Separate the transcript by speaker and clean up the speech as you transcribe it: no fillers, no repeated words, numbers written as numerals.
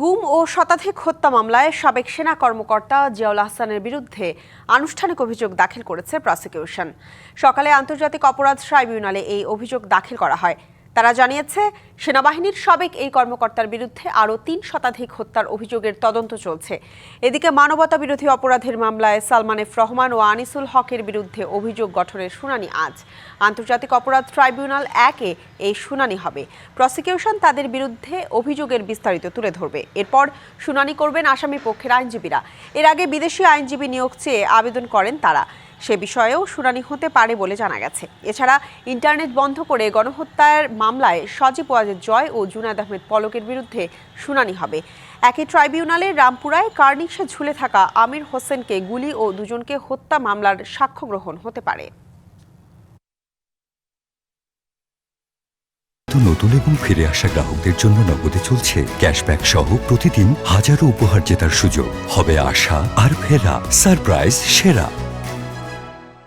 Speaker 1: গুম ও শতাধিক হত্যা মামলায় সাবেক সেনা কর্মকর্তা জিয়াউল আহসানের বিরুদ্ধে আনুষ্ঠানিক অভিযোগ দাখিল করেছে প্রসিকিউশন। সকালে আন্তর্জাতিক অপরাধ ট্রাইব্যুনালে এই অভিযোগ দাখিল করা হয়। তারা জানিয়েছে, সেনাবাহিনীর সাবেক এই কর্মকর্তার বিরুদ্ধে আরও ৩ শতাধিক হত্যার অভিযোগের তদন্ত চলছে। এদিকে মানবতাবিরোধী অপরাধের মামলায় সালমান এফ রহমান ও আনিসুল হকের বিরুদ্ধে অভিযোগ গঠনের শুনানি আজ। আন্তর্জাতিক অপরাধ ট্রাইব্যুনাল 1-এ এই শুনানি হবে। প্রসিকিউশন তাদের বিরুদ্ধে অভিযোগের বিস্তারিত তুলে ধরবে। এরপর শুনানি করবেন আসামি পক্ষের আইনজীবীরা। এর আগে বিদেশি আইনজীবী নিয়োগ চেয়ে আবেদন করেন তারা। সে বিষয়েও শুনানি হতে পারে বলে জানা গেছে। এছাড়া ইন্টারনেট বন্ধ করে গণহত্যার মামলায় সজীব ওয়াজেদ জয় ও জুনায়েদ আহমেদ পলকের বিরুদ্ধে শুনানি হবে। একই ট্রাইব্যুনালে রামপুরায় কার্নিশে ঝুলে থাকা আমির হোসেনকে গুলি ও দুজনকে হত্যা মামলার সাক্ষ্য গ্রহণ হতে পারে।
Speaker 2: নতুন এবং ফিরে আসা গ্রাহকদের জন্য নগদে চলছে ক্যাশব্যাক সহ প্রতিদিন হাজারো উপহার জেতার সুযোগ। হবে আশা আর ফেরা, সারপ্রাইজ সেরা।